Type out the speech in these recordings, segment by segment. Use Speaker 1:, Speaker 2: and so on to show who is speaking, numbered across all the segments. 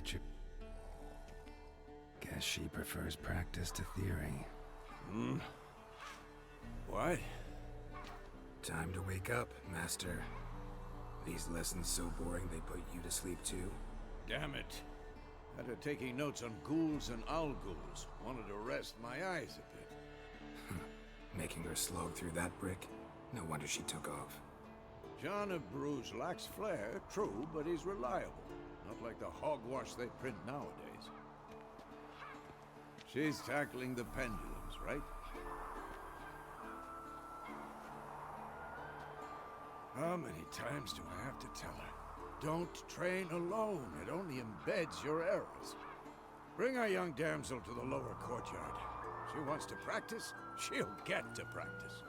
Speaker 1: get your... Guess she prefers practice to theory.
Speaker 2: What?
Speaker 1: Time to wake up, Master. These lessons so boring they put you to sleep too?
Speaker 2: Damn it. After taking notes on ghouls and owl-ghouls, wanted to rest my eyes a bit.
Speaker 1: Making her slog through that brick? No wonder she took off.
Speaker 2: John of Bruges lacks flair, true, but he's reliable. Not like the hogwash they print nowadays. She's tackling the pendulums, right? How many times do I have to tell her? Don't train alone. It only embeds your errors. Bring our young damsel to the lower courtyard. She wants to practice, she'll get to practice.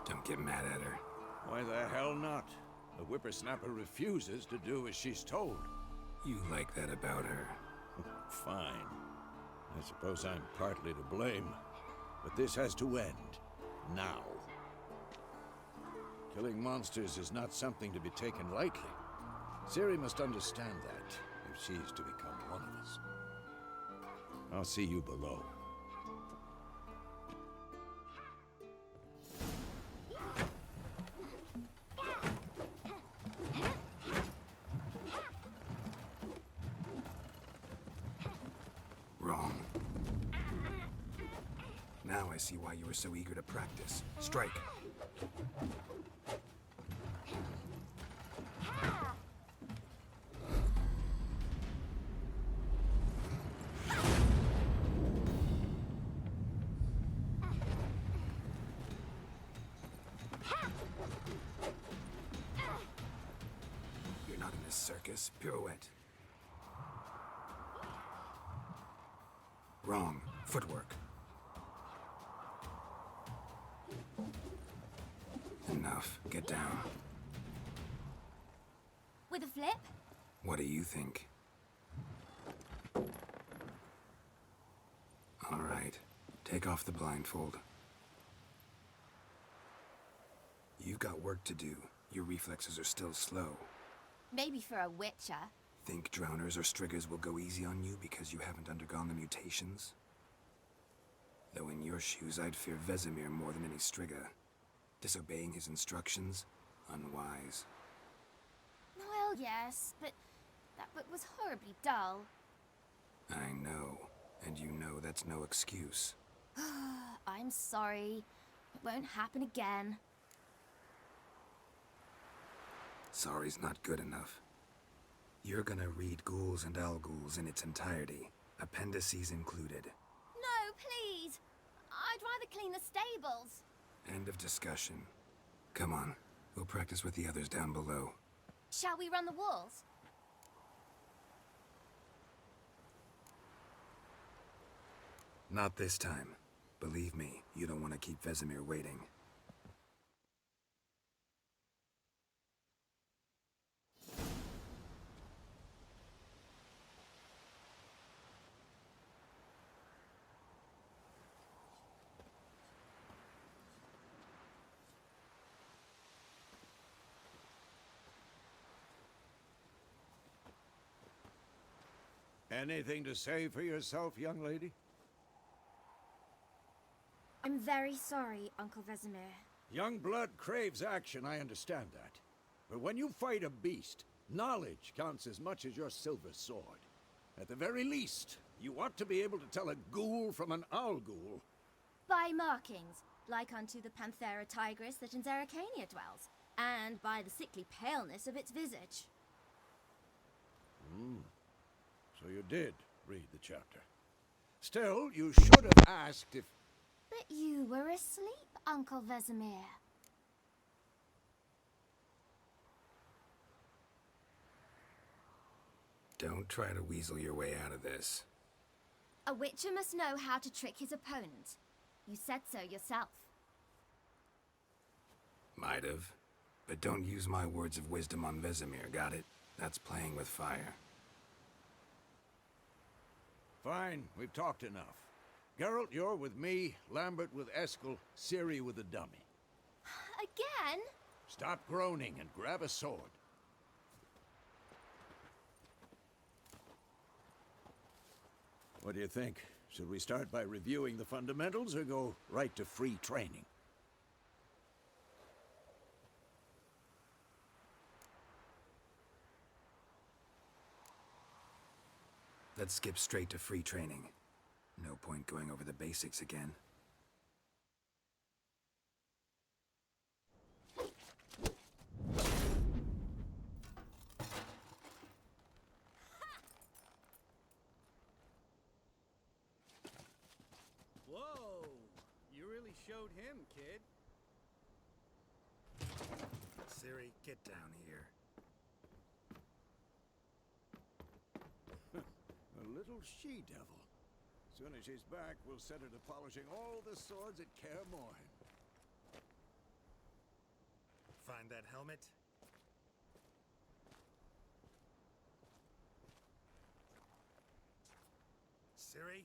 Speaker 1: Don't get mad at her.
Speaker 2: Why the hell not? The whippersnapper refuses to do as she's told.
Speaker 1: You like that about her.
Speaker 2: Fine. I suppose I'm partly to blame. But this has to end. Now. Killing monsters is not something to be taken lightly. Ciri must understand that, if she's to become one of us. I'll see you below.
Speaker 1: Wrong. Now I see why you were so eager to practice. Strike. You're not in this circus. Pirouette. Wrong. Footwork. Enough. Get down.
Speaker 3: With a flip?
Speaker 1: What do you think? All right. Take off the blindfold. You've got work to do. Your reflexes are still slow.
Speaker 3: Maybe for a witcher.
Speaker 1: Think drowners or striggers will go easy on you because you haven't undergone the mutations? Though in your shoes, I'd fear Vesemir more than any strigger. Disobeying his instructions? Unwise.
Speaker 3: Well, yes, but that book was horribly dull.
Speaker 1: I know. And you know that's no excuse.
Speaker 3: I'm sorry. It won't happen again.
Speaker 1: Sorry's not good enough. You're gonna read Ghouls and Owl-Ghouls in its entirety, appendices included.
Speaker 3: No, please! I'd rather clean the stables.
Speaker 1: End of discussion. Come on, we'll practice with the others down below.
Speaker 3: Shall we run the walls?
Speaker 1: Not this time. Believe me, you don't want to keep Vesemir waiting.
Speaker 2: Anything to say for yourself, young lady?
Speaker 3: I'm very sorry, Uncle Vesemir.
Speaker 2: Young blood craves action, I understand that. But when you fight a beast, knowledge counts as much as your silver sword. At the very least, you ought to be able to tell a ghoul from an owl-ghoul.
Speaker 3: By markings, like unto the Panthera tigris that in Zerrikania dwells, and by the sickly paleness of its visage.
Speaker 2: So you did read the chapter. Still, you should have asked if...
Speaker 3: But you were asleep, Uncle Vesemir.
Speaker 1: Don't try to weasel your way out of this.
Speaker 3: A witcher must know how to trick his opponent. You said so yourself.
Speaker 1: Might have. But don't use my words of wisdom on Vesemir, got it? That's playing with fire.
Speaker 2: Fine, we've talked enough. Geralt, you're with me, Lambert with Eskel, Ciri with the dummy.
Speaker 3: Again?
Speaker 2: Stop groaning and grab a sword. What do you think? Should we start by reviewing the fundamentals or go right to free training?
Speaker 1: Let's skip straight to free training. No point going over the basics again.
Speaker 4: Whoa! You really showed him, kid.
Speaker 1: Ciri, get down here.
Speaker 2: A little she-devil. Soon as she's back, we'll set her to polishing all the swords at Kaer Morhen.
Speaker 5: Find that helmet? Ciri?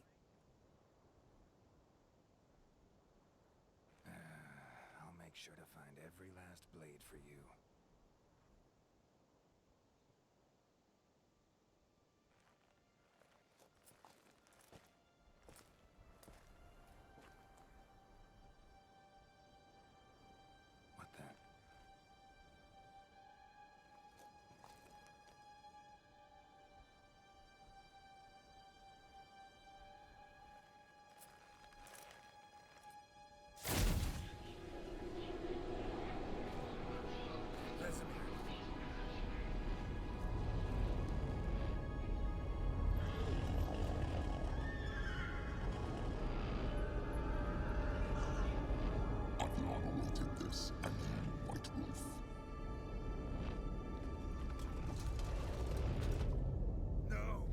Speaker 1: I'll make sure to find every last blade for you. What the?
Speaker 6: Adriana did this, and you, White Wolf.
Speaker 5: No!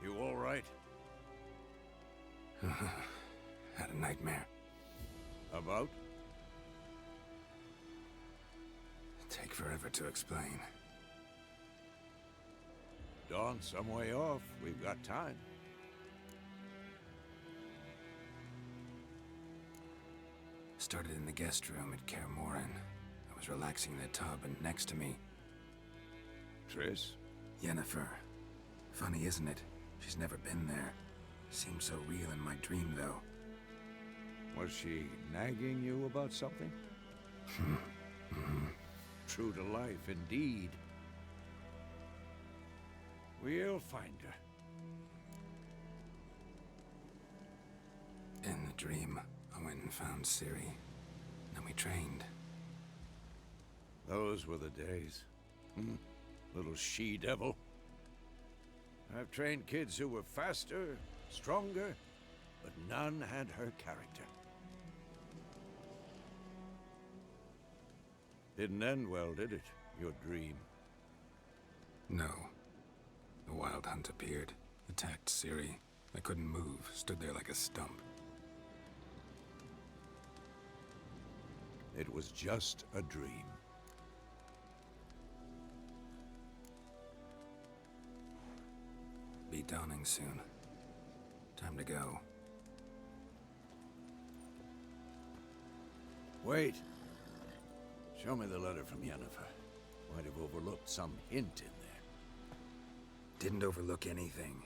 Speaker 2: You all right?
Speaker 1: Had a nightmare.
Speaker 2: About?
Speaker 1: Take forever to explain.
Speaker 2: Dawn's some way off. We've got time.
Speaker 1: Started in the guest room at Kaer Morhen. I was relaxing in the tub, and next to me,
Speaker 2: Triss?
Speaker 1: Yennefer. Funny, isn't it? She's never been there. Seemed so real in my dream, though.
Speaker 2: Was she nagging you about something? True to life, indeed. We'll find her.
Speaker 1: In the dream, I went and found Ciri. Then we trained.
Speaker 2: Those were the days. Little she-devil. I've trained kids who were faster, stronger, but none had her character. Didn't end well, did it? Your dream.
Speaker 1: No. The Wild Hunt appeared, attacked Ciri. I couldn't move, stood there like a stump.
Speaker 2: It was just a dream.
Speaker 1: Be dawning soon. Time to go.
Speaker 2: Wait. Show me the letter from Yennefer. Might have overlooked some hint in there.
Speaker 1: Didn't overlook anything.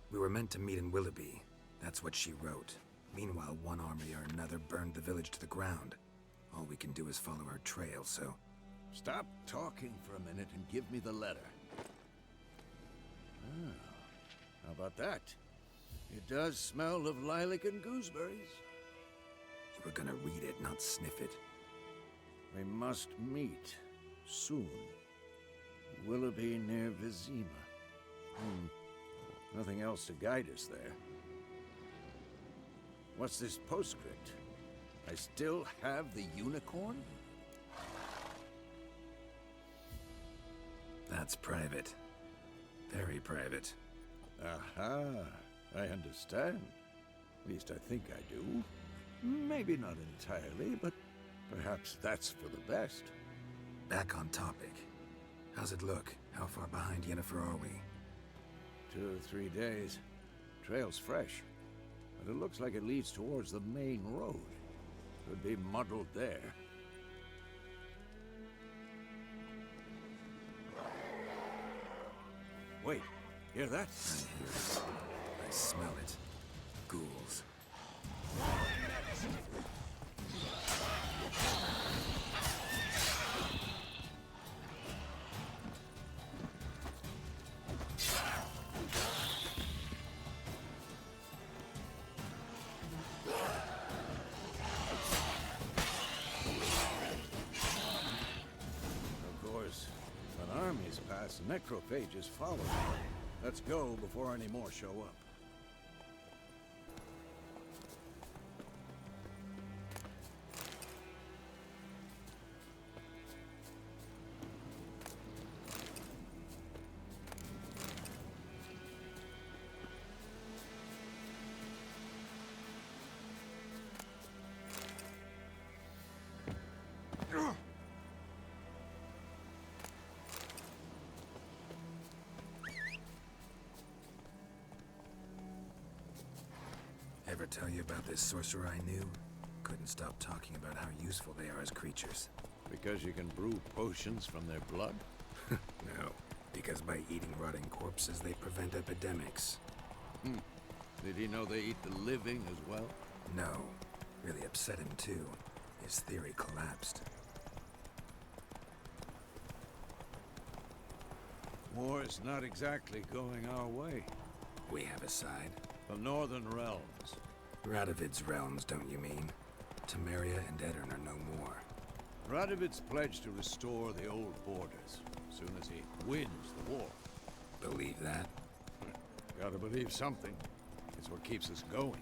Speaker 1: We were meant to meet in Willoughby. That's what she wrote. Meanwhile, one army or another burned the village to the ground. All we can do is follow her trail, so...
Speaker 2: Stop talking for a minute and give me the letter. Ah, how about that? It does smell of lilac and gooseberries.
Speaker 1: You were gonna read it, not sniff it.
Speaker 2: We must meet soon. Willoughby near Vizima. Nothing else to guide us there. What's this postscript? I still have the unicorn?
Speaker 1: That's private. Very private.
Speaker 2: Aha, I understand. At least I think I do. Maybe not entirely, but perhaps that's for the best.
Speaker 1: Back on topic. How's it look? How far behind Yennefer are we?
Speaker 2: 2 or 3 days. Trail's fresh, but it looks like it leads towards the main road. Could be muddled there. Wait, hear that?
Speaker 1: I hear it. I smell it. Ghouls.
Speaker 2: Of course, when armies pass, necrophages follow. Let's go before any more show up.
Speaker 1: Ever tell you about this sorcerer I knew? Couldn't stop talking about how useful they are as creatures.
Speaker 2: Because you can brew potions from their blood?
Speaker 1: No, because by eating rotting corpses, they prevent epidemics.
Speaker 2: Did he know they eat the living as well?
Speaker 1: No, really upset him too. His theory collapsed.
Speaker 2: War's not exactly going our way.
Speaker 1: We have a side.
Speaker 2: The Northern Realms.
Speaker 1: Radovid's realms, don't you mean? Temeria and Edirn are no more.
Speaker 2: Radovid's pledged to restore the old borders, as soon as he wins the war.
Speaker 1: Believe that?
Speaker 2: Gotta believe something. It's what keeps us going.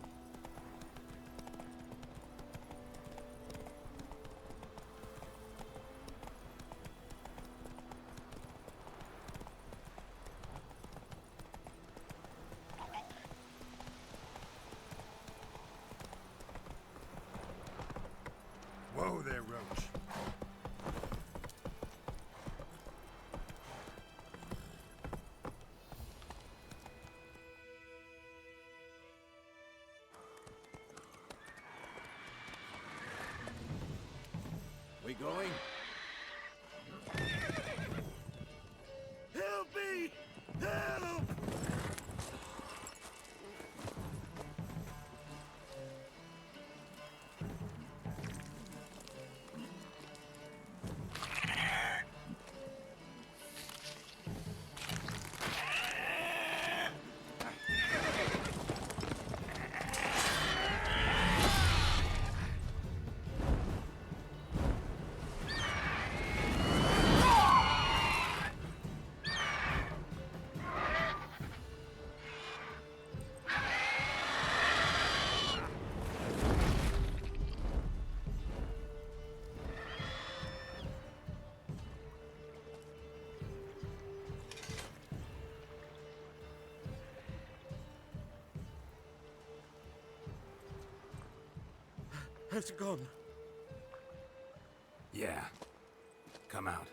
Speaker 5: Whoa there, Roach.
Speaker 2: We going?
Speaker 5: Help me! Help! Has it gone?
Speaker 1: Yeah. Come out.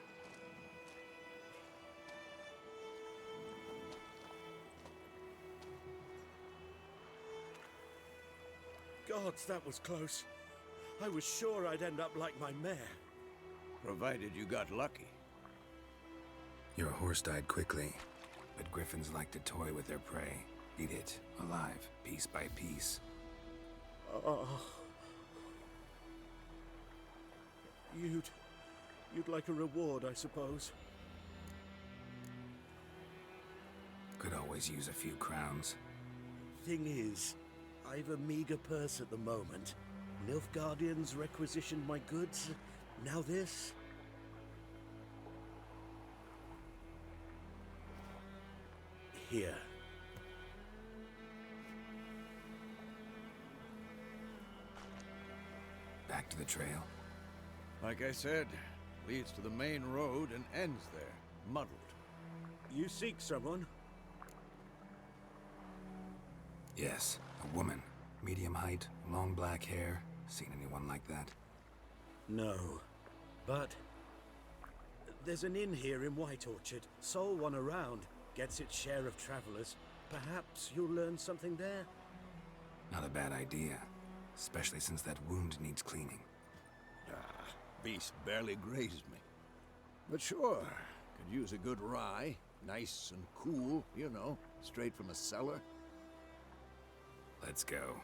Speaker 5: Gods, that was close. I was sure I'd end up like my mare.
Speaker 2: Provided you got lucky.
Speaker 1: Your horse died quickly, but griffins like to toy with their prey. Eat it, alive, piece by piece.
Speaker 5: Oh. You'd like a reward, I suppose.
Speaker 1: Could always use a few crowns.
Speaker 5: Thing is, I've a meager purse at the moment. Nilfgaardians requisitioned my goods. Now this. Here.
Speaker 1: Back to the trail.
Speaker 2: Like I said, leads to the main road and ends there, muddled.
Speaker 5: You seek someone?
Speaker 1: Yes, a woman. Medium height, long black hair. Seen anyone like that?
Speaker 5: No. But there's an inn here in White Orchard. Sole one around. Gets its share of travelers. Perhaps you'll learn something there?
Speaker 1: Not a bad idea. Especially since that wound needs cleaning.
Speaker 2: Ah, beast barely grazed me. But sure, could use a good rye. Nice and cool, you know, straight from a cellar.
Speaker 1: Let's go.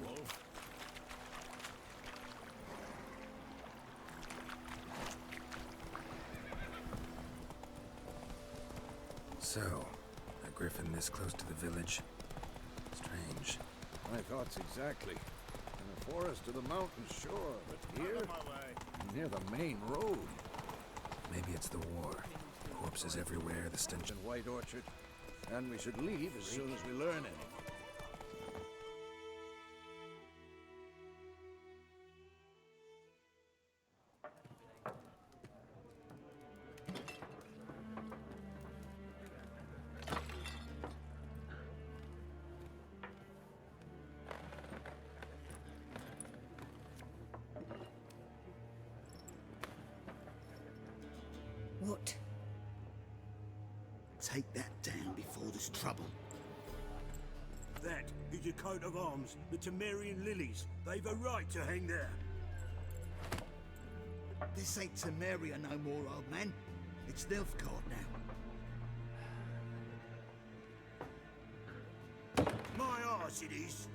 Speaker 2: Wolf?
Speaker 1: So, a griffin this close to the village? Strange.
Speaker 2: My thoughts exactly. In the forest to the mountain shore, but here, near the main road.
Speaker 1: Maybe it's the war. Corpses everywhere, the stench.
Speaker 2: In White Orchard. And we should leave as soon as we learn anything.
Speaker 7: What? Take that down before there's trouble.
Speaker 5: That is a coat of arms, the Temerian lilies. They've a right to hang there.
Speaker 7: This ain't Temeria no more, old man. It's Nilfgaard now.
Speaker 5: My arse it is.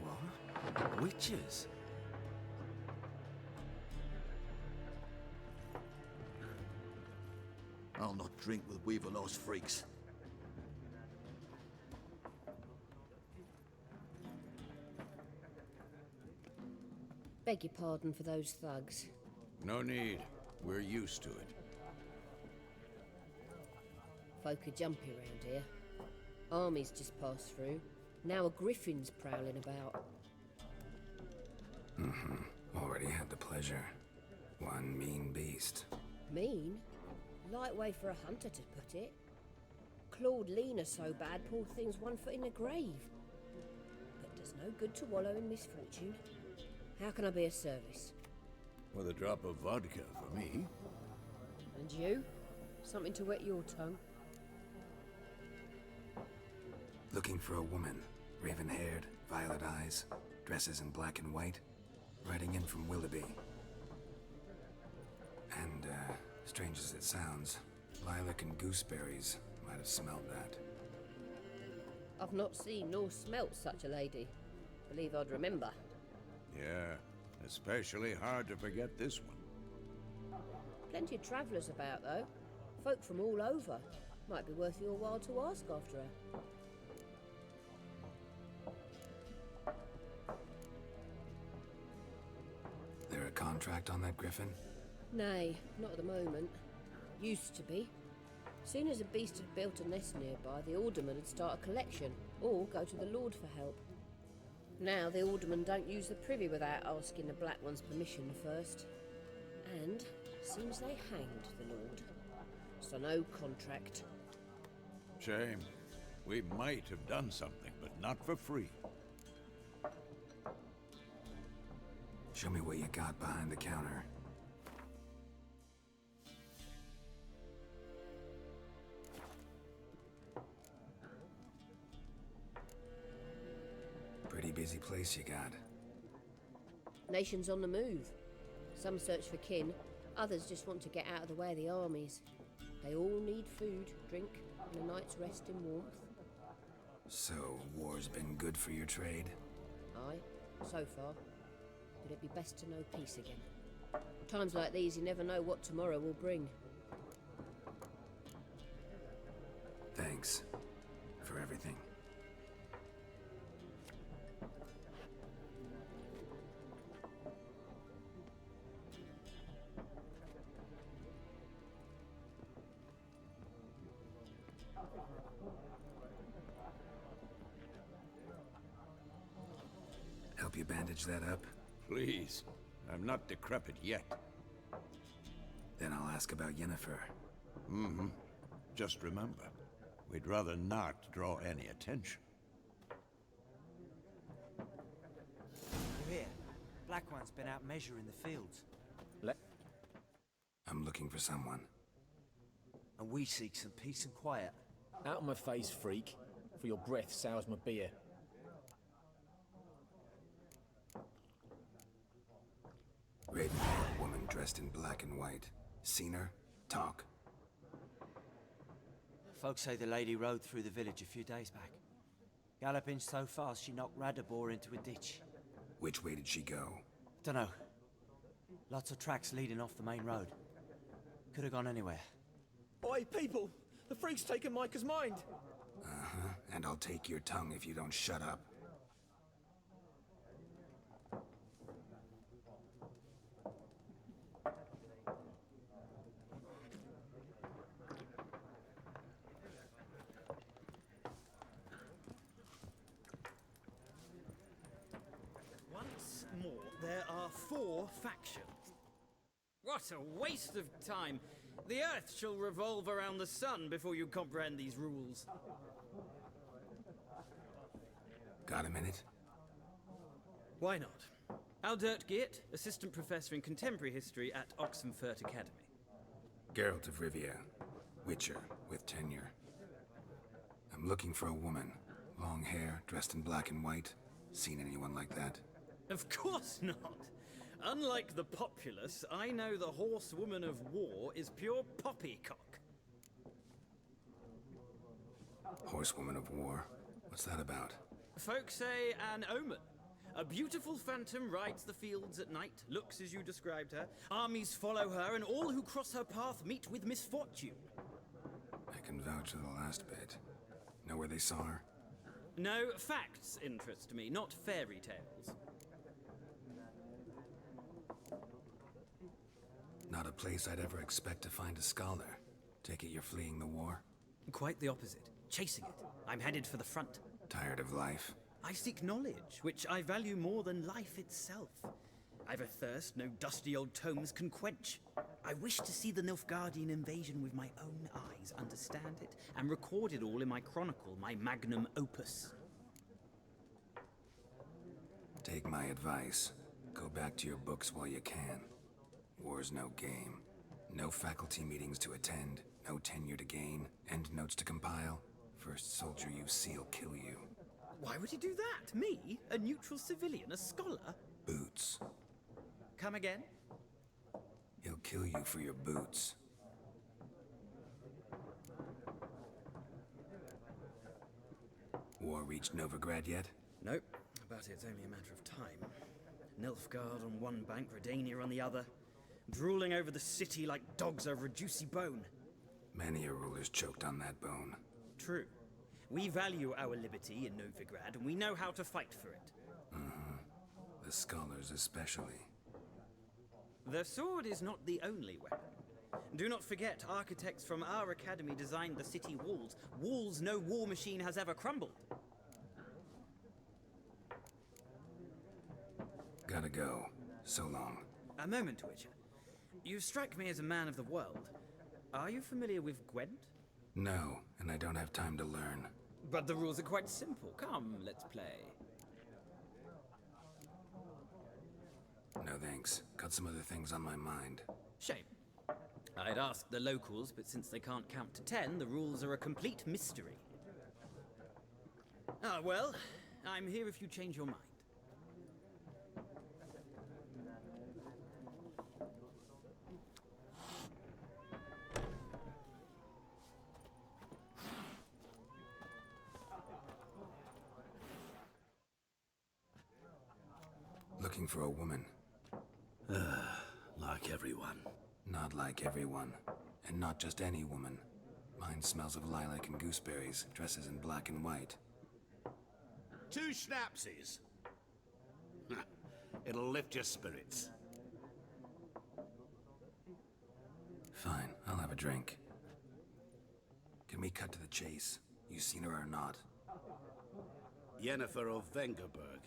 Speaker 1: What? Witches?
Speaker 7: I'll not drink with Weaver-lost freaks.
Speaker 8: Beg your pardon for those thugs.
Speaker 2: No need. We're used to it.
Speaker 8: Folk are jumpy round here. Armies just passed through. Now a griffin's prowling about.
Speaker 1: Already had the pleasure. One mean beast.
Speaker 8: Mean? Light way for a hunter to put it. Clawed Lena so bad, poor thing's 1 foot in the grave. But does no good to wallow in misfortune. How can I be of service?
Speaker 2: With a drop of vodka for me.
Speaker 8: And you? Something to wet your tongue?
Speaker 1: Looking for a woman. Raven-haired, violet eyes, dresses in black and white. Riding in from Willoughby. And, strange as it sounds, lilac and gooseberries might have smelled that.
Speaker 8: I've not seen nor smelt such a lady. Believe I'd remember.
Speaker 2: Yeah, especially hard to forget this one.
Speaker 8: Plenty of travellers about, though. Folk from all over. Might be worth your while to ask after her.
Speaker 1: There a contract on that griffin?
Speaker 8: Nay, not at the moment. Used to be. Soon as a beast had built a nest nearby, the alderman would start a collection, or go to the Lord for help. Now the alderman don't use the privy without asking the Black One's permission first. And seems they hanged the Lord. So no contract.
Speaker 2: Shame. We might have done something, but not for free.
Speaker 1: Show me what you got behind the counter. Pretty busy place you got.
Speaker 8: Nations on the move. Some search for kin, others just want to get out of the way of the armies. They all need food, drink, and a night's rest in warmth.
Speaker 1: So, war's been good for your trade?
Speaker 8: Aye, so far. But it'd be best to know peace again. Times like these, you never know what tomorrow will bring.
Speaker 1: Thanks for everything. help you bandage that up?
Speaker 2: Please. I'm not decrepit yet.
Speaker 1: Then I'll ask about Yennefer.
Speaker 2: Mm-hmm. Just remember, we'd rather not draw any attention.
Speaker 9: We're here. Black One's been out measuring the fields.
Speaker 1: I'm looking for someone.
Speaker 9: And we seek some peace and quiet.
Speaker 10: Out of my face, freak. For your breath sours my beer.
Speaker 1: Raven-haired woman dressed in black and white. Seen her? Talk.
Speaker 9: Folks say the lady rode through the village a few days back. Galloping so fast she knocked Radabor into a ditch.
Speaker 1: Which way did she go?
Speaker 9: Dunno. Lots of tracks leading off the main road. Could have gone anywhere.
Speaker 10: Oi, people! The freak's taken Micah's mind!
Speaker 1: Uh-huh. And I'll take your tongue if you don't shut up.
Speaker 4: Once more, there are 4 factions. What a waste of time! The Earth shall revolve around the sun before you comprehend these rules.
Speaker 1: Got a minute?
Speaker 4: Why not? Aldert Geert, Assistant Professor in Contemporary History at Oxenfurt Academy.
Speaker 1: Geralt of Rivia. Witcher, with tenure. I'm looking for a woman. Long hair, dressed in black and white. Seen anyone like that?
Speaker 4: Of course not! Unlike the populace, I know the horsewoman of war is pure poppycock.
Speaker 1: Horsewoman of war? What's that about?
Speaker 4: Folk say an omen. A beautiful phantom rides the fields at night, looks as you described her. Armies follow her, and all who cross her path meet with misfortune.
Speaker 1: I can vouch for the last bit. Know where they saw her?
Speaker 4: No, facts interest me, not fairy tales.
Speaker 1: Not a place I'd ever expect to find a scholar. Take it you're fleeing the war?
Speaker 4: Quite the opposite. Chasing it. I'm headed for the front.
Speaker 1: Tired of life?
Speaker 4: I seek knowledge, which I value more than life itself. I've a thirst no dusty old tomes can quench. I wish to see the Nilfgaardian invasion with my own eyes, understand it, and record it all in my chronicle, my magnum opus.
Speaker 1: Take my advice. Go back to your books while you can. War's no game. No faculty meetings to attend, no tenure to gain, endnotes to compile. First soldier you see'll kill you.
Speaker 4: Why would he do that? Me? A neutral civilian? A scholar?
Speaker 1: Boots.
Speaker 4: Come again?
Speaker 1: He'll kill you for your boots. War reached Novigrad yet?
Speaker 4: Nope, but it's only a matter of time. Nilfgaard on one bank, Redania on the other. Drooling over the city like dogs over a juicy bone.
Speaker 1: Many a ruler's choked on that bone.
Speaker 4: True. We value our liberty in Novigrad, and we know how to fight for it.
Speaker 1: The scholars especially.
Speaker 4: The sword is not the only weapon. Do not forget, architects from our academy designed the city walls. Walls no war machine has ever crumbled.
Speaker 1: Gotta go. So long.
Speaker 4: A moment, Witcher. You strike me as a man of the world. Are you familiar with Gwent?
Speaker 1: No, and I don't have time to learn.
Speaker 4: But the rules are quite simple. Come, let's play.
Speaker 1: No thanks. Got some other things on my mind.
Speaker 4: Shame. I'd ask the locals, but since they can't count to 10, the rules are a complete mystery. Ah, well, I'm here if you change your mind.
Speaker 1: Looking for a woman.
Speaker 5: Like everyone.
Speaker 1: Not like everyone. And not just any woman. Mine smells of lilac and gooseberries, dresses in black and white.
Speaker 11: 2 schnapsies. It'll lift your spirits.
Speaker 1: Fine, I'll have a drink. Can we cut to the chase? You seen her or not?
Speaker 11: Yennefer of Vengerberg.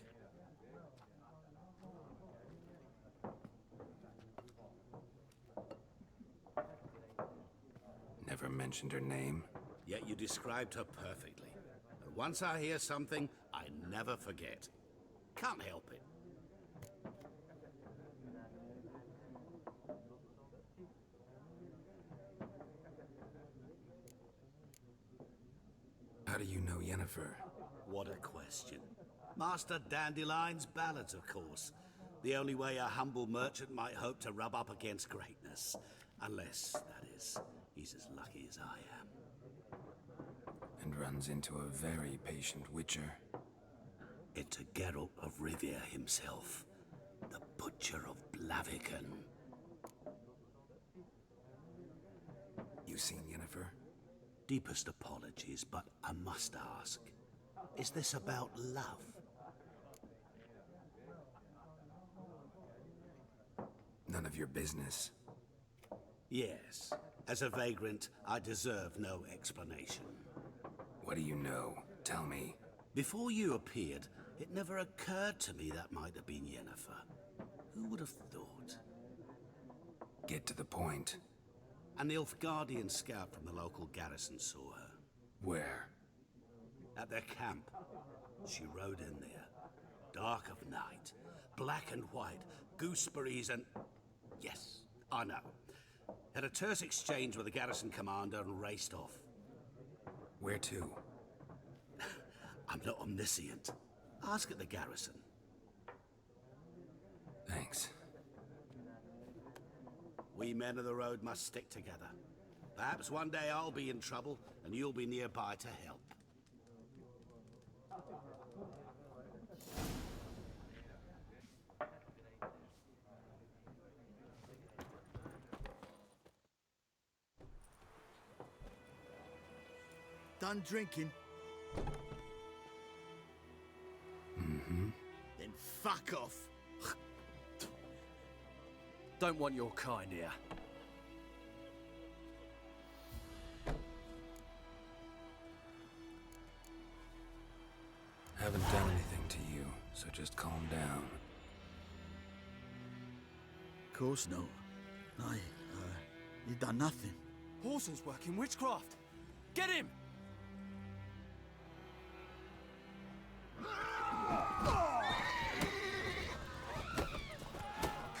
Speaker 1: mentioned her name.
Speaker 11: Yet you described her perfectly. And once I hear something, I never forget. Can't help it.
Speaker 1: How do you know Yennefer?
Speaker 11: What a question. Master Dandelion's ballads, of course. The only way a humble merchant might hope to rub up against greatness. Unless, that is, he's as lucky as I am.
Speaker 1: And runs into a very patient witcher.
Speaker 11: Into Geralt of Rivia himself, the Butcher of Blaviken.
Speaker 1: You seen Yennefer?
Speaker 11: Deepest apologies, but I must ask. Is this about love?
Speaker 1: None of your business.
Speaker 11: Yes. As a vagrant, I deserve no explanation.
Speaker 1: What do you know? Tell me.
Speaker 11: Before you appeared, it never occurred to me that might have been Yennefer. Who would have thought?
Speaker 1: Get to the point.
Speaker 11: An Nilfgaardian scout from the local garrison saw her.
Speaker 1: Where?
Speaker 11: At their camp. She rode in there. Dark of night. Black and white. Gooseberries and... Yes, I know. Had a terse exchange with the garrison commander and raced off.
Speaker 1: Where to?
Speaker 11: I'm not omniscient. Ask at the garrison.
Speaker 1: Thanks.
Speaker 11: We men of the road must stick together. Perhaps one day I'll be in trouble, and you'll be nearby to help.
Speaker 7: Done drinking?
Speaker 1: Mm-hmm.
Speaker 7: Then fuck off.
Speaker 12: Don't want your kind here.
Speaker 1: Haven't done anything to you, so just calm down.
Speaker 7: Of course not. No, you done nothing.
Speaker 12: Horson's working witchcraft. Get him!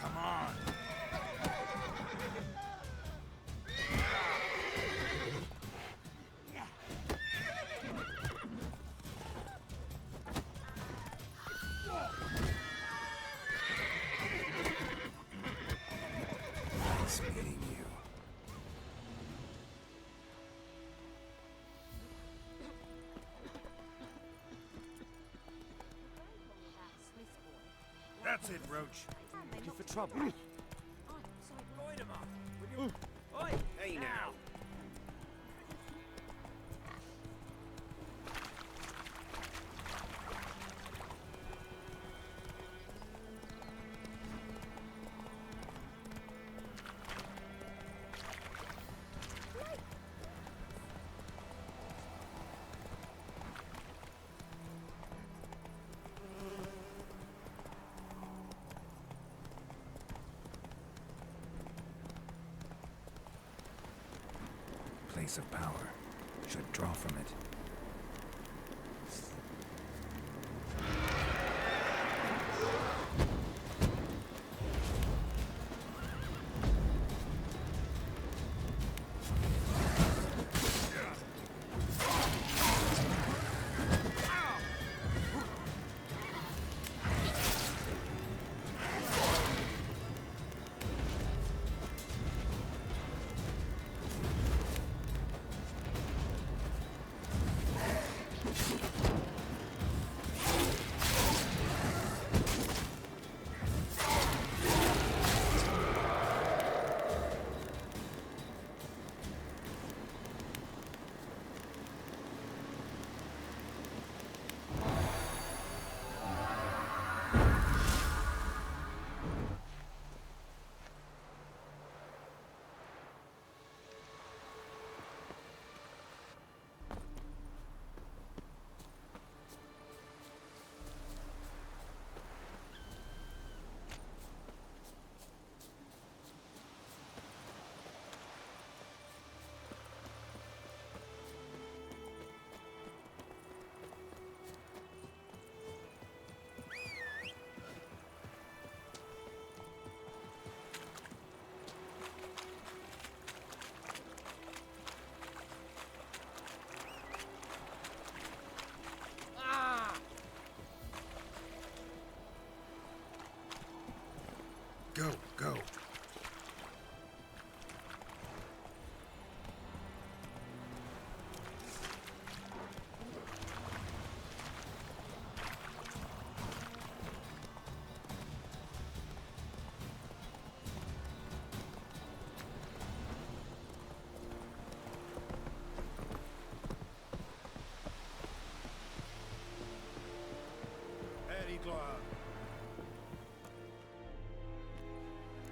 Speaker 2: Come on.
Speaker 1: Nice meeting you.
Speaker 2: That's it, Roach.
Speaker 12: Looking for trouble.
Speaker 2: Join him up.
Speaker 12: Oi!
Speaker 11: Hey now.
Speaker 1: Place of power. Should draw from it.
Speaker 2: Go, go.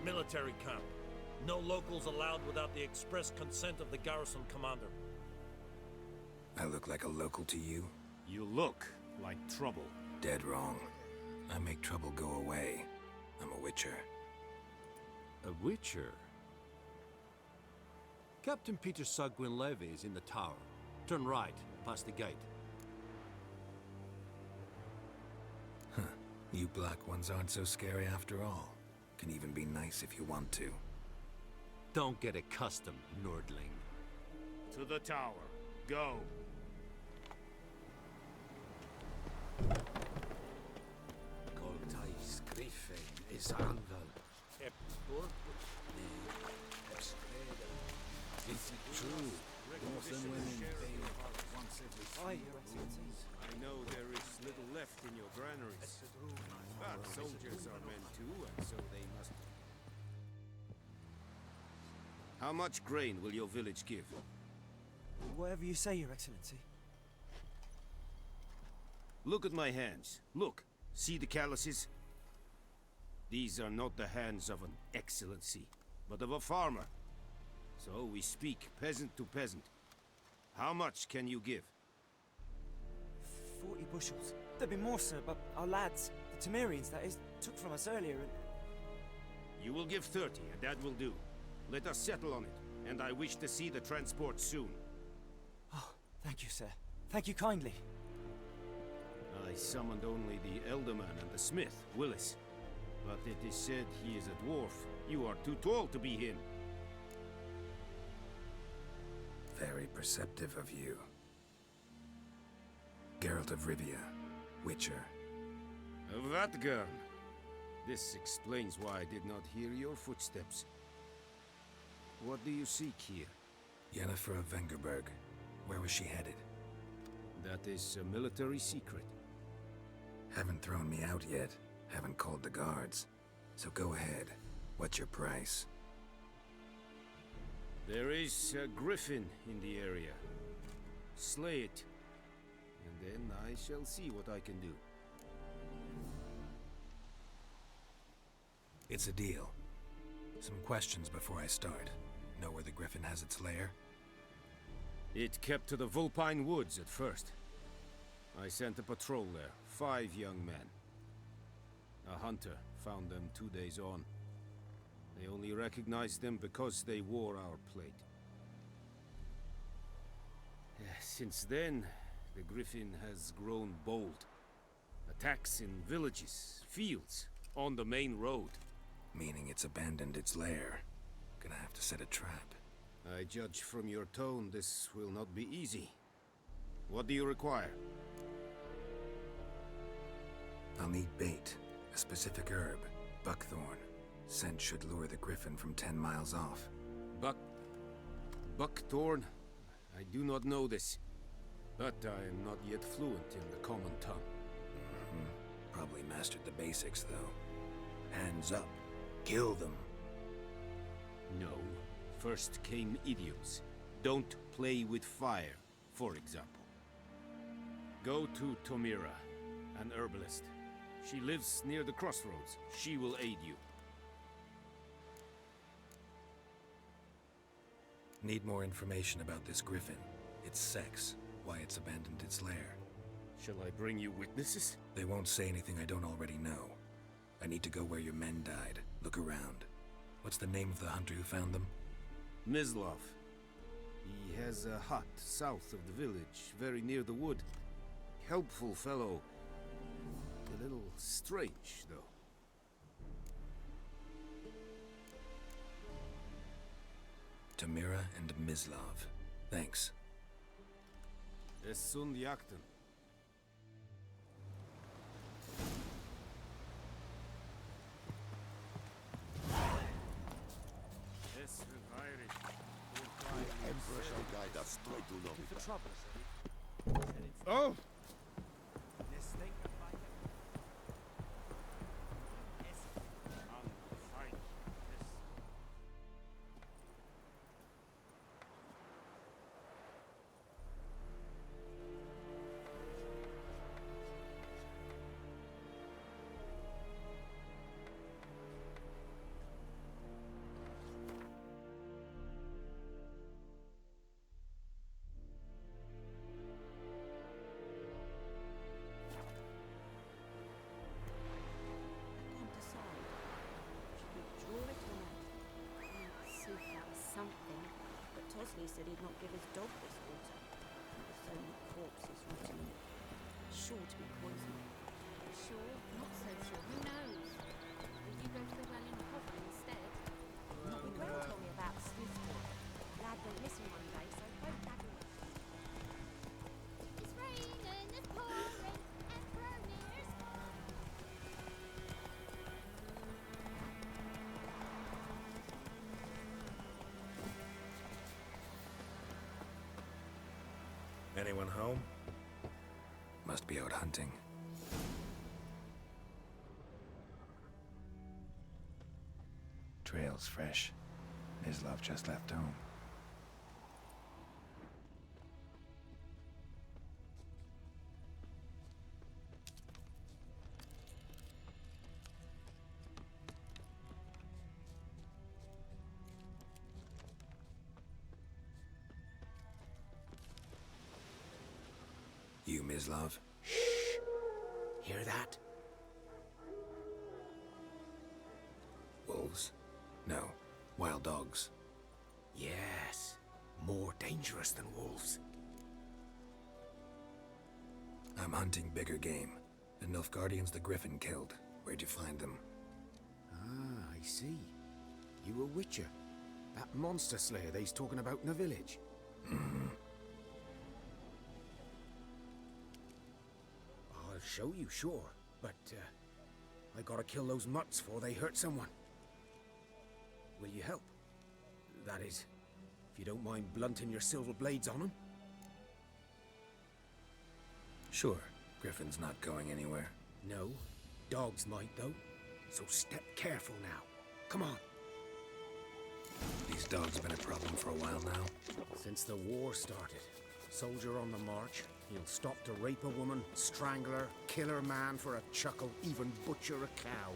Speaker 13: Military camp. No locals allowed without the express consent of the garrison commander.
Speaker 1: I look like a local to you?
Speaker 13: You look like trouble.
Speaker 1: Dead wrong. I make trouble go away. I'm a witcher.
Speaker 13: A witcher? Captain Peter Sagwin Levy is in the tower. Turn right, past the gate.
Speaker 1: Huh. You black ones aren't so scary after all. Can even be nice if you want to.
Speaker 13: Don't get accustomed, Nordling. To the tower. Go.
Speaker 5: Coltais Griffin is anvil. Is it true? Northern women pay once every 5 years.
Speaker 14: I know there is little left in your granaries. But soldiers are men too, and so they must... How much grain will your village give?
Speaker 9: Whatever you say, Your Excellency.
Speaker 14: Look at my hands. Look. See the calluses? These are not the hands of an excellency, but of a farmer. So we speak peasant to peasant. How much can you give?
Speaker 9: 40 bushels. There'd be more, sir, but our lads, the Temerians, that is, took from us earlier and...
Speaker 14: You will give 30, and that will do. Let us settle on it, and I wish to see the transport soon.
Speaker 9: Oh, thank you, sir. Thank you kindly.
Speaker 14: I summoned only the Elderman and the smith, Willis. But it is said he is a dwarf. You are too tall to be him.
Speaker 1: Very perceptive of you. Geralt of Rivia, Witcher.
Speaker 14: Vatgarn. This explains why I did not hear your footsteps. What do you seek here?
Speaker 1: Yennefer of Vengerberg. Where was she headed?
Speaker 14: That is a military secret.
Speaker 1: Haven't thrown me out yet. Haven't called the guards. So go ahead. What's your price?
Speaker 14: There is a griffin in the area. Slay it. And then I shall see what I can do.
Speaker 1: It's a deal. Some questions before I start. Know where the griffin has its lair?
Speaker 14: It kept to the Vulpine Woods at first. I sent a patrol there, 5 young men. A hunter found them 2 days on. They only recognized them because they wore our plate. Since then, the griffin has grown bold. Attacks in villages, fields, on the main road.
Speaker 1: Meaning it's abandoned its lair. Gonna have to set a trap.
Speaker 14: I judge from your tone this will not be easy. What do you require?
Speaker 1: I'll need bait. A specific herb. Buckthorn. Scent should lure the griffin from 10 miles off.
Speaker 14: Buckthorn? I do not know this. But I am not yet fluent in the common tongue.
Speaker 1: Probably mastered the basics, though. Hands up. Kill them.
Speaker 14: No. First came idioms. Don't play with fire, for example. Go to Tomira, an herbalist. She lives near the crossroads. She will aid you.
Speaker 1: Need more information about this griffin. Its sex, why it's abandoned its lair.
Speaker 14: Shall I bring you witnesses?
Speaker 1: They won't say anything I don't already know. I need to go where your men died. Look around. What's the name of the hunter who found them?
Speaker 14: Mislav. He has a hut south of the village, very near the wood. Helpful fellow. A little strange, though.
Speaker 1: Tamira and Mislav. Thanks.
Speaker 14: Es sunt jakten.
Speaker 6: guide us straight to
Speaker 12: Looking for
Speaker 6: Novigrad.
Speaker 12: trouble.
Speaker 2: Oh!
Speaker 8: Gone to side. Should we draw it or not? See if that was something. But Tosley said he'd not give his dog this water. There were so many corpses rotting in it. Sure to be poison.
Speaker 15: Sure, not so sure. Who knows? Will you go to the well in Coventry instead?
Speaker 8: Not
Speaker 15: My
Speaker 8: with
Speaker 15: gran
Speaker 8: Geralt.
Speaker 15: told me about Swiss boy. Lad went missing one day, so both had to. It's raining, it's pouring, Emperor nears.
Speaker 14: Anyone home?
Speaker 1: Must be out hunting. Trail's fresh. Islov just left home. You, Mislov?
Speaker 5: Hear that?
Speaker 1: Wolves? No. Wild dogs.
Speaker 5: Yes. More dangerous than wolves.
Speaker 1: I'm hunting bigger game. The Nilfgaardians the Griffin killed. Where'd you find them?
Speaker 5: Ah, I see. You a witcher. That monster slayer they's talking about in the village.
Speaker 1: Mm-hmm.
Speaker 5: I'll show you, sure. But, I gotta kill those mutts before they hurt someone. Will you help? That is, if you don't mind blunting your silver blades on them.
Speaker 1: Sure. Griffin's not going anywhere.
Speaker 5: No. Dogs might, though. So step careful now. Come on.
Speaker 1: These dogs been a problem for a while now.
Speaker 5: Since the war started. Soldier on the march. He'll stop to rape a woman, strangle her, kill her man for a chuckle, even butcher a cow.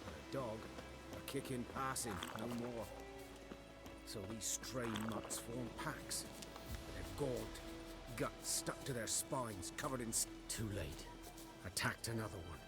Speaker 5: But a dog, a kick in passing, no more. So these stray mutts form packs. They're gaunt, guts stuck to their spines, covered in... Too late. Attacked another one.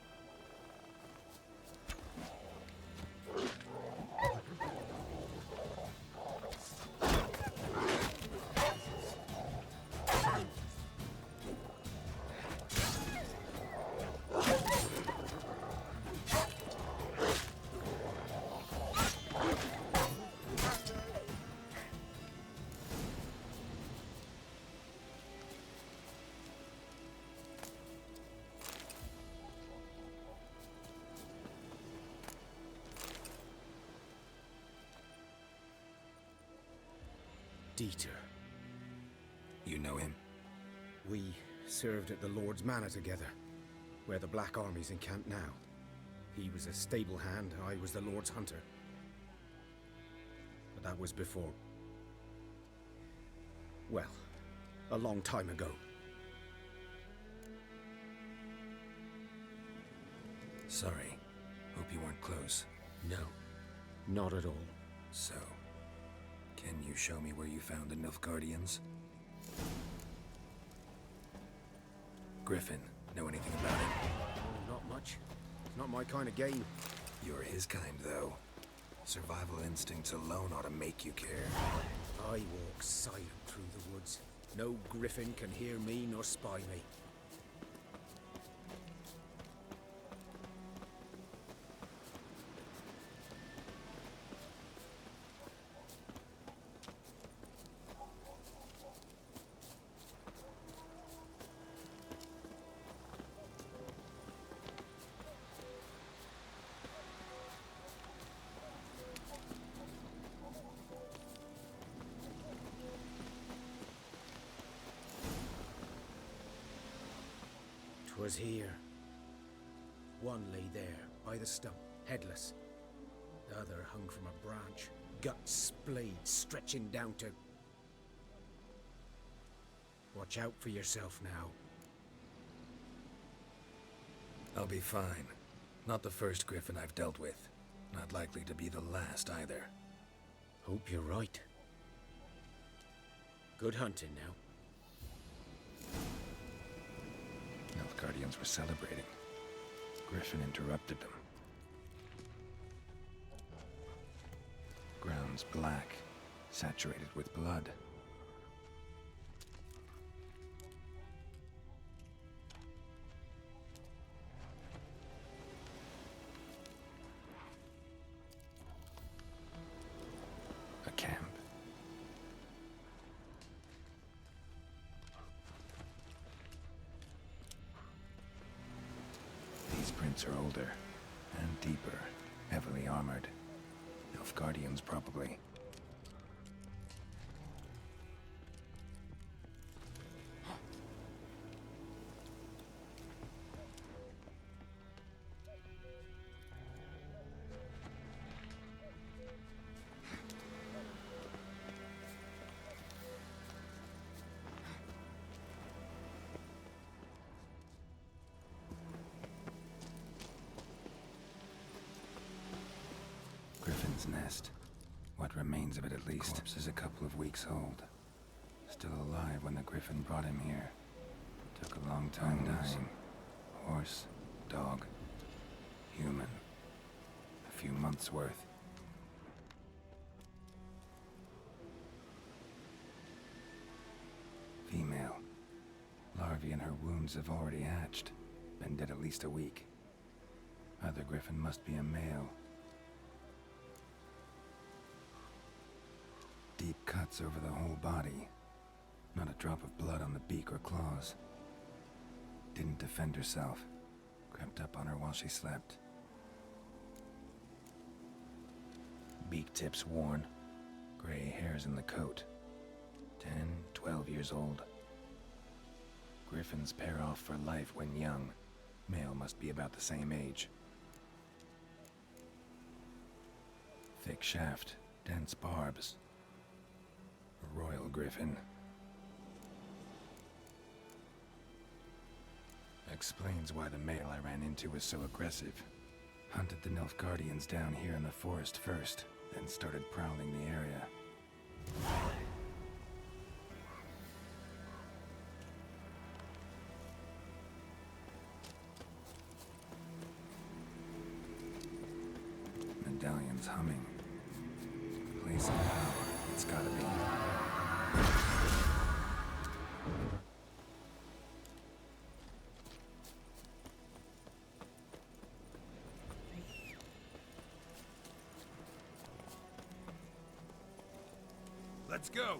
Speaker 5: Dieter.
Speaker 1: You know him?
Speaker 5: We served at the Lord's Manor together, where the Black Army's encamped now. He was a stable hand, I was the Lord's hunter. But that was before... well, a long time ago.
Speaker 1: Sorry. Hope you weren't close.
Speaker 5: No, not at all.
Speaker 1: So, can you show me where you found the Nilfgaardians? Griffin, know anything about him?
Speaker 5: Oh, not much. It's not my kind of game.
Speaker 1: You're his kind, though. Survival instincts alone ought to make you care.
Speaker 5: I walk silent through the woods. No griffin can hear me nor spy me. 'Twas here. One lay there, by the stump, headless. The other hung from a branch, guts splayed, stretching down to... Watch out for yourself now.
Speaker 1: I'll be fine. Not the first griffin I've dealt with. Not likely to be the last either.
Speaker 5: Hope you're right. Good hunting now.
Speaker 1: Nilfgaardians were celebrating. Griffin interrupted them. Ground's black, saturated with blood. A camp. These prints are older and deeper, heavily armored. Nilfgaardians, probably. Griffin's nest. What remains of it, at least. Corpse is a couple of weeks old. Still alive when the griffin brought him here. Took a long time dying. Horse, dog, human. A few months' worth. Female. Larvae in her wounds have already hatched. Been dead at least a week. Other griffin must be a male. Deep cuts over the whole body. Not a drop of blood on the beak or claws. Didn't defend herself. Crept up on her while she slept. Beak tips worn. Gray hairs in the coat. 10, 12 years old. Griffins pair off for life when young. Male must be about the same age. Thick shaft, dense barbs. A royal griffin. Explains why the male I ran into was so aggressive. Hunted the Nilfgaardians down here in the forest first, then started prowling the area. Medallion's humming. Place of power, it's gotta be.
Speaker 11: Let's go!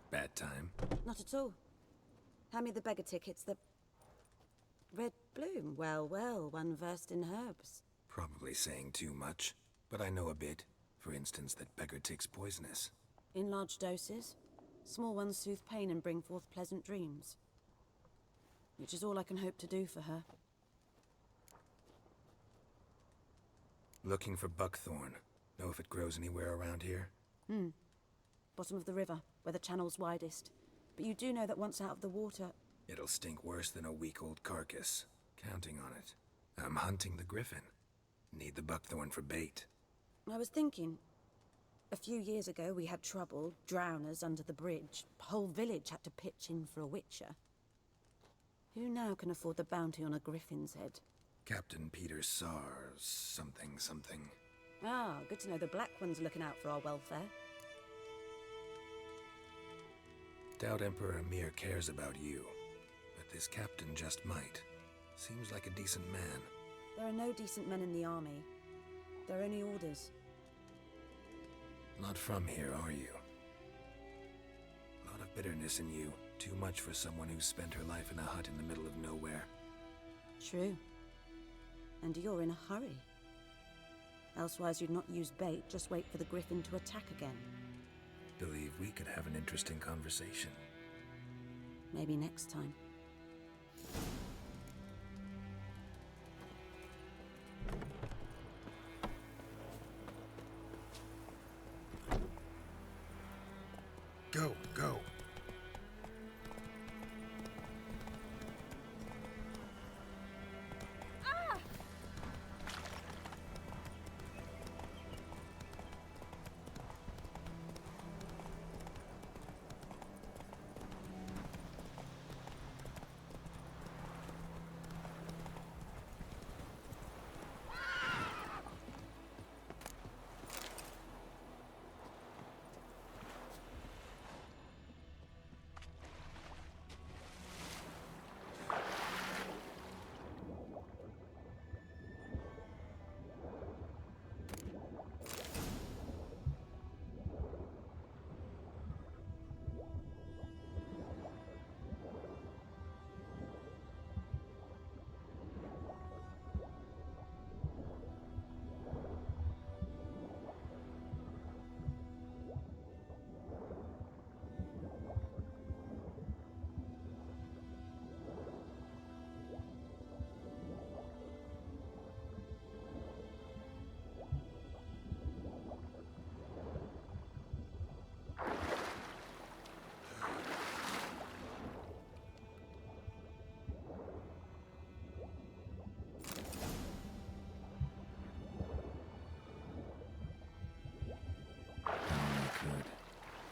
Speaker 1: Bad time.
Speaker 16: Not at all. Hand me the beggar tickets, the... Red bloom. Well, well, one versed in herbs.
Speaker 1: Probably saying too much, but I know a bit. For instance, that beggar tick's poisonous.
Speaker 16: In large doses. Small ones soothe pain and bring forth pleasant dreams. Which is all I can hope to do for her.
Speaker 1: Looking for buckthorn. Know if it grows anywhere around here?
Speaker 16: Bottom of the river, where the channel's widest. But you do know that once out of the water...
Speaker 1: It'll stink worse than a week-old carcass. Counting on it. I'm hunting the griffin. Need the buckthorn for bait.
Speaker 16: I was thinking... A few years ago, we had trouble, drowners under the bridge. Whole village had to pitch in for a witcher. Who now can afford the bounty on a griffin's head?
Speaker 1: Captain Peter Sars, something, something.
Speaker 16: Ah, good to know the Black One's looking out for our welfare.
Speaker 1: Doubt Emperor Emir cares about you, but this captain just might. Seems like a decent man.
Speaker 16: There are no decent men in the army. They're only orders.
Speaker 1: Not from here, are you? A lot of bitterness in you. Too much for someone who spent her life in a hut in the middle of nowhere.
Speaker 16: True. And you're in a hurry. Elsewise you'd not use bait, just wait for the griffin to attack again.
Speaker 1: Believe we could have an interesting conversation.
Speaker 16: Maybe next time.
Speaker 1: Go, go.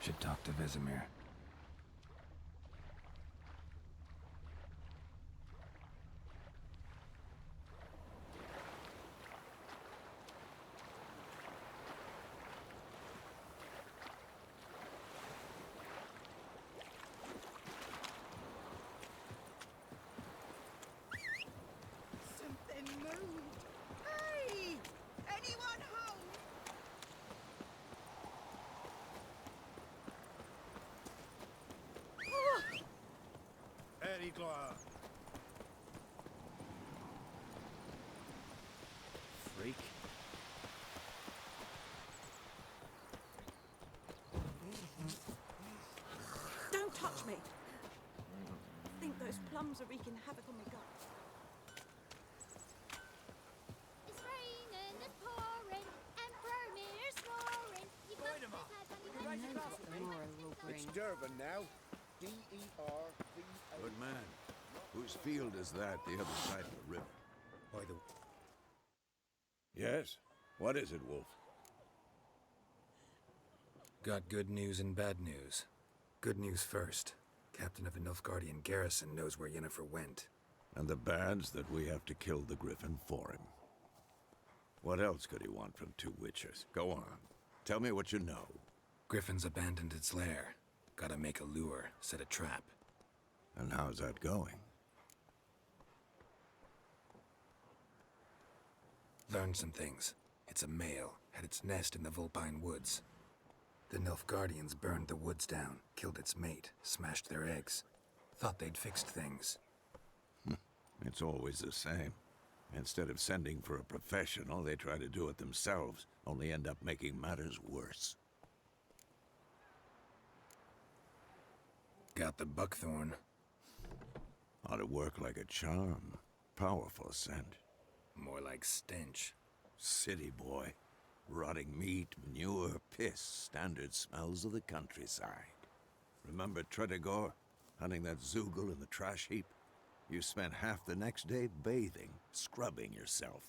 Speaker 1: Should talk to Vesemir.
Speaker 17: Something moved. Hey! Anyone home?
Speaker 2: Eddie Glow.
Speaker 10: Freak.
Speaker 16: Don't touch me! I think those plums are wreaking havoc on my gut.
Speaker 15: It's raining, it's pouring, and Vermeer's snoring. You
Speaker 12: Wait a minute. You raise your glass with me?
Speaker 5: It's Durban now. D-E-R-V-A.
Speaker 2: Good man. Whose field is that the other side of the river?
Speaker 5: By the...
Speaker 2: Yes? What is it, Wolf?
Speaker 1: Got good news and bad news. Good news first. Captain of the Nilfgaardian garrison knows where Yennefer went.
Speaker 2: And the bad's that we have to kill the griffin for him. What else could he want from two witchers? Go on. Tell me what you know.
Speaker 1: Griffin's abandoned its lair. Gotta make a lure, set a trap.
Speaker 2: And how's that going?
Speaker 1: Learned some things. It's a male, had its nest in the Vulpine Woods. The Nilfgaardians burned the woods down, killed its mate, smashed their eggs. Thought they'd fixed things.
Speaker 2: It's always the same. Instead of sending for a professional, they try to do it themselves, only end up making matters worse.
Speaker 1: Got the buckthorn.
Speaker 2: Ought to work like a charm. Powerful scent.
Speaker 1: More like stench.
Speaker 2: City boy. Rotting meat, manure, piss, standard smells of the countryside. Remember Tredegor? Hunting that Zoogle in the trash heap? You spent half the next day bathing, scrubbing yourself.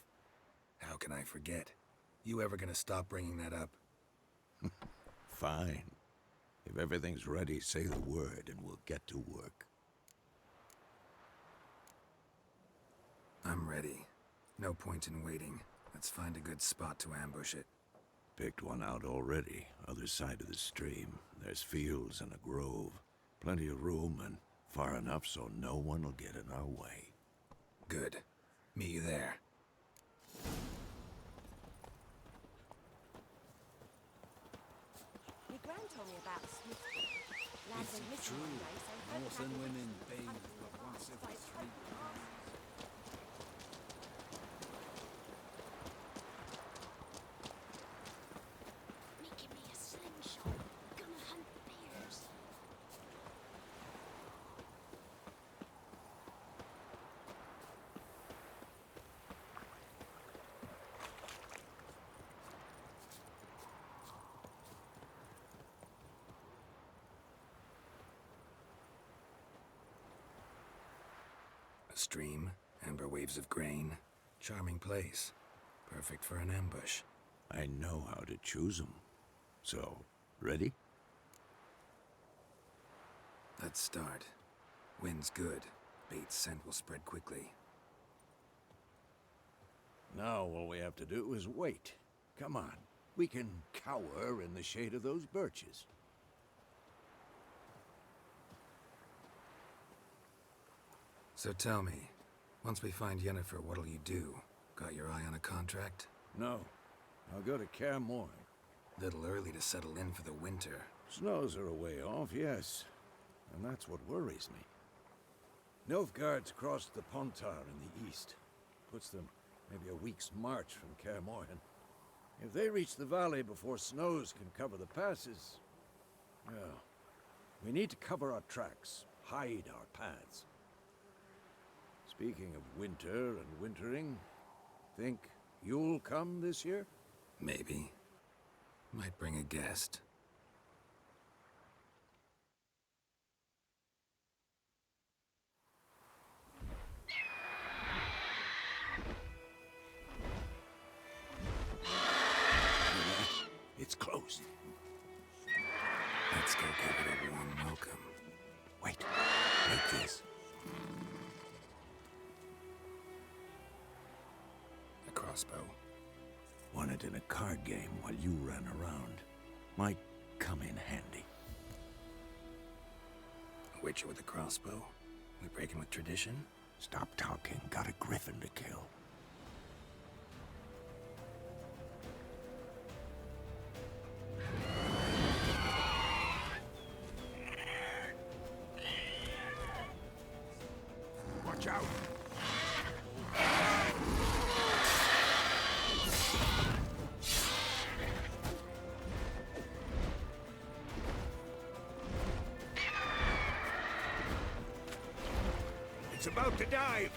Speaker 1: How can I forget? You ever gonna stop bringing that up?
Speaker 2: Fine. If everything's ready, say the word and we'll get to work.
Speaker 1: I'm ready. No point in waiting. Let's find a good spot to ambush it.
Speaker 2: Picked one out already. Other side of the stream. There's fields and a grove. Plenty of room and far enough so no one will get in our way.
Speaker 1: Good. Meet you there.
Speaker 16: Your gran told me about Smithfield. Lads went missing one day, so Fred
Speaker 14: North
Speaker 16: had
Speaker 14: and
Speaker 16: to
Speaker 14: women
Speaker 16: reach
Speaker 14: bathe
Speaker 16: the country
Speaker 14: once
Speaker 16: so
Speaker 14: every
Speaker 16: it's
Speaker 14: 3
Speaker 16: hope-
Speaker 12: Making me a slingshot. Gonna hunt bears.
Speaker 1: A stream, amber waves of grain. Charming place. Perfect for an ambush.
Speaker 2: I know how to choose them. So, ready?
Speaker 1: Let's start. Wind's good. Bait's scent will spread quickly.
Speaker 2: Now all we have to do is wait. Come on. We can cower in the shade of those birches.
Speaker 1: So tell me, once we find Yennefer, what'll you do? Got your eye on a contract?
Speaker 2: No. I'll go to Kaer Morhen.
Speaker 1: Little early to settle in for the winter.
Speaker 2: Snows are a way off, yes. And that's what worries me. Nilfgaard's crossed the Pontar in the east. Puts them maybe a week's march from Kaer Morhen. If they reach the valley before snows can cover the passes... well, we need to cover our tracks, hide our paths. Speaking of winter and wintering, think you'll come this year?
Speaker 1: Maybe. Might bring a guest.
Speaker 2: It's closed.
Speaker 1: Let's go give it a warm welcome.
Speaker 2: Wait. Take this.
Speaker 1: A crossbow.
Speaker 2: Won it in a card game while you ran around. Might come in handy.
Speaker 1: A witcher with a crossbow? We breaking with tradition?
Speaker 2: Stop talking. Got a griffin to kill. Watch out! It's about to dive!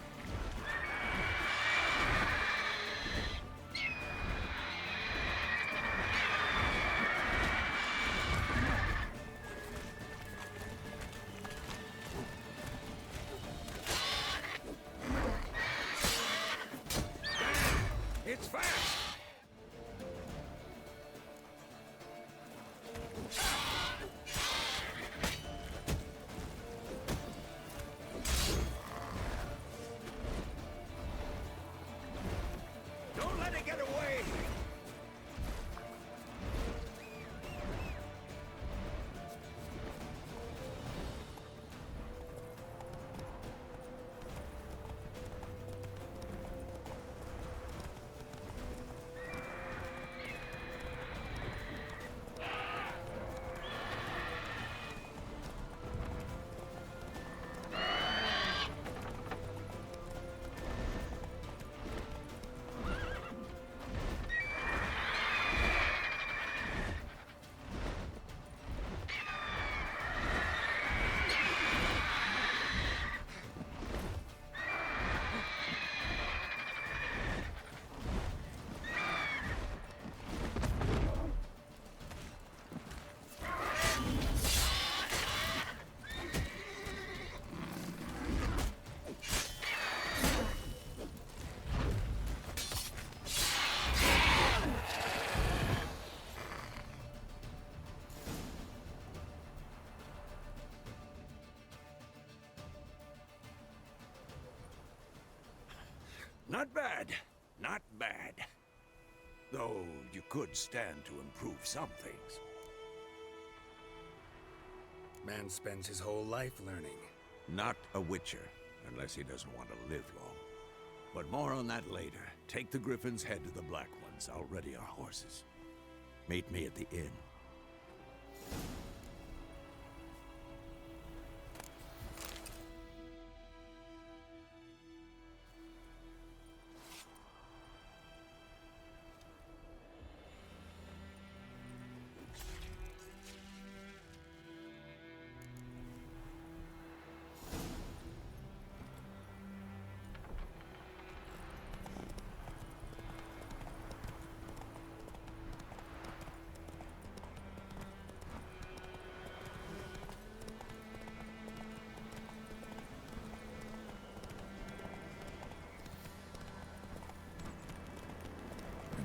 Speaker 2: It's fast! Don't let it get away! Not bad. Not bad. Though you could stand to improve some things.
Speaker 1: Man spends his whole life learning.
Speaker 2: Not a witcher, unless he doesn't want to live long. But more on that later. Take the Griffin's head to the Black Ones. I'll ready our horses. Meet me at the inn.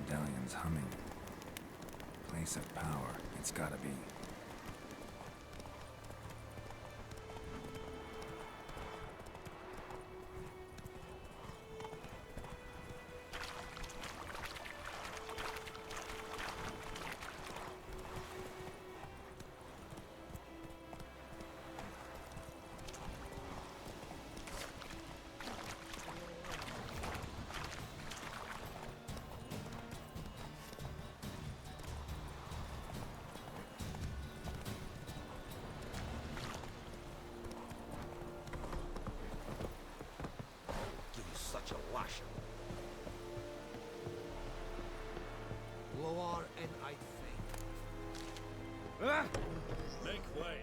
Speaker 1: Medallion's humming. Place of power. It's gotta be.
Speaker 18: Such a lashing. Lower and I think.
Speaker 14: Ah!
Speaker 13: Make way.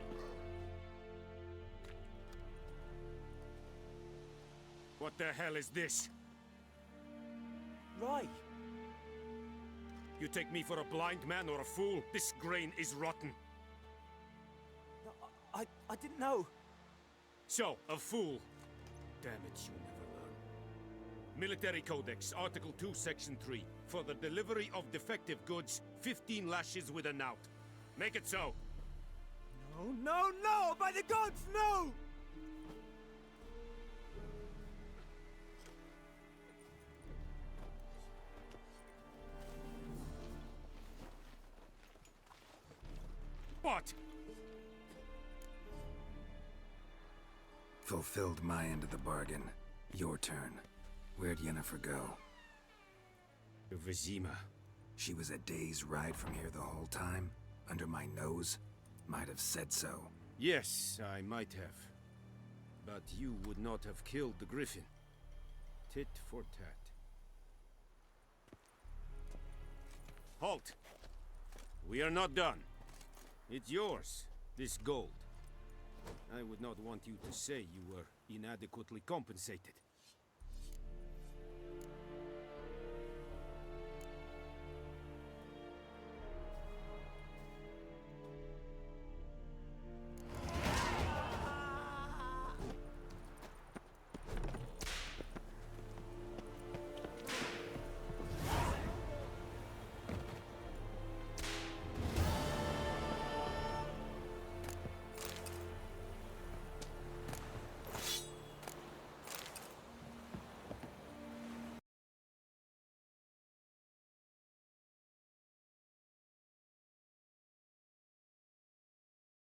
Speaker 14: What the hell is this?
Speaker 9: Right.
Speaker 14: You take me for a blind man or a fool? This grain is rotten.
Speaker 9: No, I didn't know.
Speaker 14: So, a fool. Damn it, you never learn. Military Codex, Article 2, Section 3. For the delivery of defective goods, 15 lashes with a knout. Make it so.
Speaker 9: No, no, no! By the gods, no!
Speaker 14: What?
Speaker 1: Fulfilled my end of the bargain. Your turn. Where'd Yennefer go?
Speaker 14: To Vizima.
Speaker 1: She was a day's ride from here the whole time? Under my nose? Might have said so.
Speaker 14: Yes, I might have. But you would not have killed the Griffin. Tit for tat. Halt! We are not done. It's yours, this gold. I would not want you to say you were inadequately compensated.